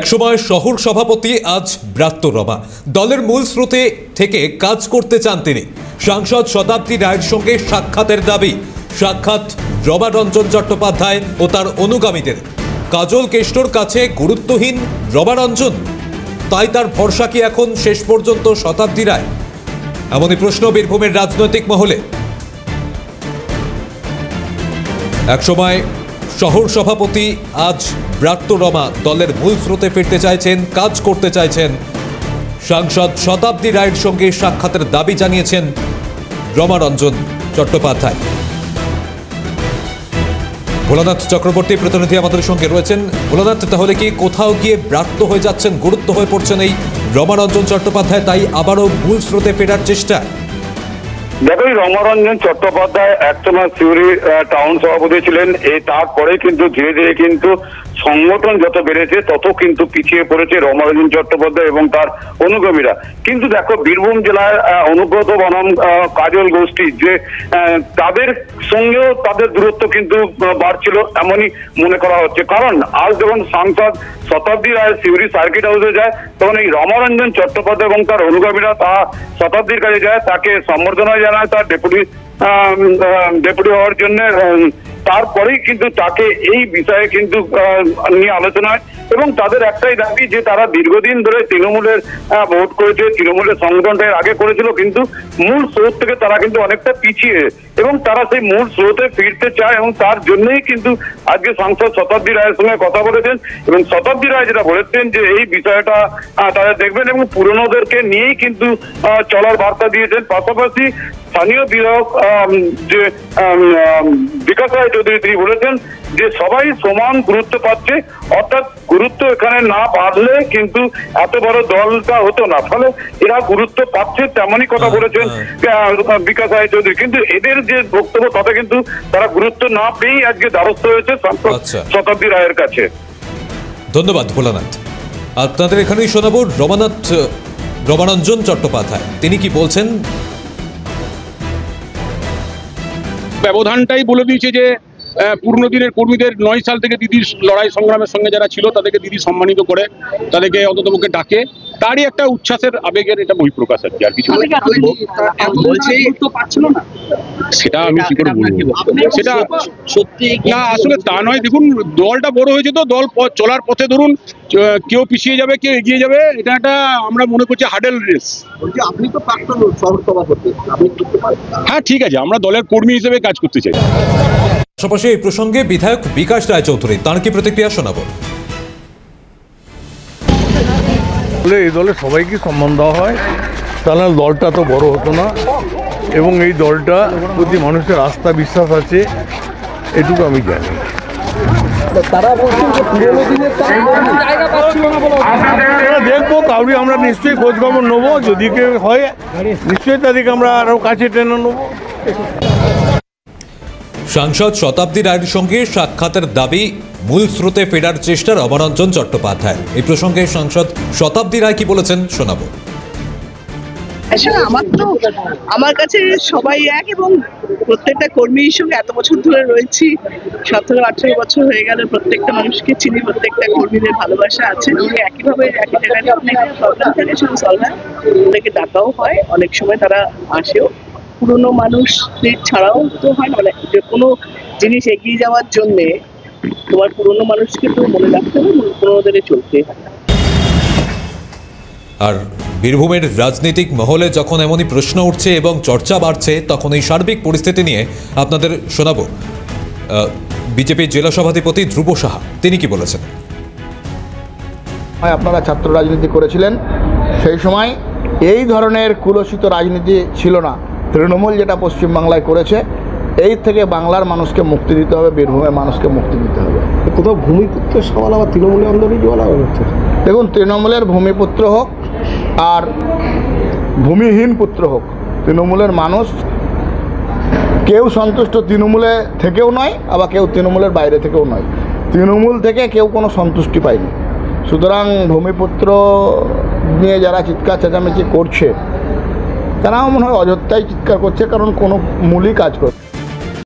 একসময় শহর সভাপতি, আজ ব্রাত্য রমা। দলের মূল স্রোতে থেকে কাজ করতে চান তিনি। সাংসদ শতাব্দী রায়ের সঙ্গে সাক্ষাতের দাবি। সাক্ষাৎ রমা রঞ্জন চট্টোপাধ্যায় ও তার অনুগামীদের। কাজল কেষ্টর কাছে গুরুত্বহীন রমা রঞ্জন, তাই তার ভরসা কি এখন শেষ পর্যন্ত শতাব্দী রায়? এমনই প্রশ্ন বীরভূমের রাজনৈতিক মহলে। একসময় শহর সভাপতি, আজ ব্রাত্য রমা। দলের মূল স্রোতে ফিরতে চাইছেন, কাজ করতে চাইছেন। সাংসদ শতাব্দী রায়ের সঙ্গে সাক্ষাতের দাবি জানিয়েছেন রমা রঞ্জন চট্টোপাধ্যায়। ভোলানাথ চক্রবর্তী প্রতিনিধি আমাদের সঙ্গে রয়েছেন। ভোলানাথ, তাহলে কি কোথাও গিয়ে ব্রাত্য হয়ে যাচ্ছেন, গুরুত্ব হয়ে পড়ছেন এই রমা রঞ্জন চট্টোপাধ্যায়, তাই আবারও মূল স্রোতে ফেরার চেষ্টা? দেখো, রমারঞ্জন চট্টোপাধ্যায় একসময় সিউড়ি টাউন সভাপতি ছিলেন। তারপরে কিন্তু ধীরে ধীরে কিন্তু সংগঠন যত বেড়েছে তত কিন্তু পিছিয়ে পড়েছে রমারঞ্জন চট্টোপাধ্যায় এবং তার অনুগামীরা। কিন্তু দেখো, বীরভূম জেলার অনুব্রত বনাম কাজল গোষ্ঠী, যে তাদের সঙ্গেও তাদের দূরত্ব কিন্তু বাড়ছিল এমনই মনে করা হচ্ছে। কারণ আজ যখন সাংসদ শতাব্দী রায় সিউড়ি সার্কিট হাউসে যায়, তখন এই রমারঞ্জন চট্টোপাধ্যায় এবং তার অনুগামীরা শতাব্দীর কাছে যায়, তাকে সম্বর্ধনা জানায় তার ডেপুটি হওয়ার জন্য। তারপরেই কিন্তু তাকে এই বিষয়ে কিন্তু নিয়ে আলোচনা হয় এবং তাদের একটাই দাবি যে তারা দীর্ঘদিন ধরে তৃণমূলের ভোট করেছে, তৃণমূলের সংগঠনটা আগে করেছিল, কিন্তু মূল স্রোত থেকে তারা কিন্তু অনেকটা পিছিয়ে এবং তারা সেই মূল স্রোতে ফিরতে চায় এবং তার জন্যই কিন্তু আজকে সাংসদ শতাব্দী রায়ের সঙ্গে কথা বলেছেন। এবং শতাব্দী রায় যেটা বলেছেন যে এই বিষয়টা তারা দেখবেন এবং পুরনোদেরকে নিয়েই কিন্তু চলার বার্তা দিয়েছেন। পাশাপাশি স্থানীয় বিধায়ক যে বিকাশ রায় চৌধুরী, তিনি বলেছেন যে সবাই সমান গুরুত্ব পাচ্ছে, অর্থাৎ গুরুত্ব এখানে না বাড়লে কিন্তু এত বড় দলটা হতো না, ফলে এরা গুরুত্ব পাচ্ছে, তেমনই কথা বলেছেন বিকাশ রায় চৌধুরী। কিন্তু এদের যে বক্তব্য, তাতে কিন্তু তারা গুরুত্ব না পেয়েই আজকে দ্বারস্থ হয়েছে সাংসদ শতাব্দী রায়ের কাছে। ধন্যবাদ ভোলানাথ। আপনাদের এখানেই শোনাবো রমারঞ্জন চট্টোপাধ্যায়, তিনি কি বলছেন। ব্যবধানটাই বলে দিয়েছে যে পুরনো দিনের কর্মীদের 9 সাল থেকে দিদির লড়াই সংগ্রামের সঙ্গে যারা ছিল তাদেরকে দিদি সম্মানিত করে, তাদেরকে অন্ততপক্ষে ডাকে, তারই একটা উচ্ছ্বাসের আবেগের এটা বহিঃপ্রকাশ আর কি, আর কিছু সেটা আমি কি করে বলবো, সেটা সত্যি না আসলে তা নয়। দেখুন, দলটা বড় হয়েছে, তো দল চলার পথে ধরুন কেউ পিছিয়ে যাবে, কেউ এগিয়ে যাবে, এটা একটা আমরা মনে করছি হার্ডেল রেস। আপনি তো প্রাক্তন শহর সভাপতি, আপনি করতে পারেন। হ্যাঁ, ঠিক আছে, আমরা দলের কর্মী হিসেবে কাজ করতে চাই। পাশাপাশি এই প্রসঙ্গে বিধায়ক বিকাশ রায় চৌধুরী, তার কি প্রতিক্রিয়া শোনাবো। এই দলে সবাইকে সম্মান দেওয়া হয়, তাহলে দলটা তো বড় হতো না এবং এই দলটা প্রতি মানুষের আস্থা বিশ্বাস আছে, এটুকু আমি জানি। তারা বলছেন যে পুরোনো দিনের দেখবো, কাউরি আমরা নিশ্চয়ই খোঁজখবর নেবো, যদি কেউ হয় নিশ্চয়ই তাদেরকে আমরা আরও কাছে টেনে নেবো। সাংসদ শতাব্দী রায়ের সঙ্গে সাক্ষাতের দাবি, মূল স্রোতে ফেরার চেষ্টা রমারঞ্জন চট্টোপাধ্যায়। এই প্রসঙ্গে সাংসদ শতাব্দী রায় কি বলেছেন শোনাবো। আসলে আমার কাছে সবাই এক এবং প্রত্যেকটা কর্মীর সঙ্গে এত বছর ধরে রয়েছি, 17-18 বছর হয়ে গেল, প্রত্যেকটা মানুষকে চিনি, প্রত্যেকটা কর্মীদের ভালোবাসা আছে। একইভাবে একই জায়গায় অনেক প্রবলেম থাকে, শুধু সলভ হয়, ওদেরকে ডাকাও হয়, অনেক সময় তারা আসেও। পুরোনো মানুষদের ছাড়াও তো হয়, মানে যে কোনো জিনিস এগিয়ে যাওয়ার জন্যে তোমার পুরোনো মানুষকে তো মনে রাখতে হবে, পুরোনোদের চলতে হয়। আর বীরভূমের রাজনৈতিক মহলে যখন এমনই প্রশ্ন উঠছে এবং চর্চা বাড়ছে, তখন এই সার্বিক পরিস্থিতি নিয়ে আপনাদের শোনাবো বিজেপির জেলা সভাধিপতি ধ্রুব সাহা, তিনি কি বলেছেন। আপনারা ছাত্র রাজনীতি করেছিলেন, সেই সময় এই ধরনের কুলসিত রাজনীতি ছিল না। তৃণমূল যেটা পশ্চিমবাংলায় করেছে, এই থেকে বাংলার মানুষকে মুক্তি দিতে হবে, বীরভূমের মানুষকে মুক্তি দিতে হবে। কোথাও ভূমিপুত্র সওয়াল আবার তৃণমূলের আন্দোলনই বলা হচ্ছে। দেখুন, তৃণমূলের ভূমিপুত্র হোক আর ভূমিহীন পুত্র হোক, তৃণমূলের মানুষ কেউ সন্তুষ্ট তৃণমূলে থেকেও নয়, আবার কেউ তৃণমূলের বাইরে থেকেও নয়। তৃণমূল থেকে কেউ কোনো সন্তুষ্টি পায়নি। সুতরাং ভূমিপুত্র নিয়ে যারা চিৎকার চেঁচামেচি করছে, তারাও মনে হয় অযথাই চিৎকার করছে, কারণ কোনো মূলই কাজ করছে।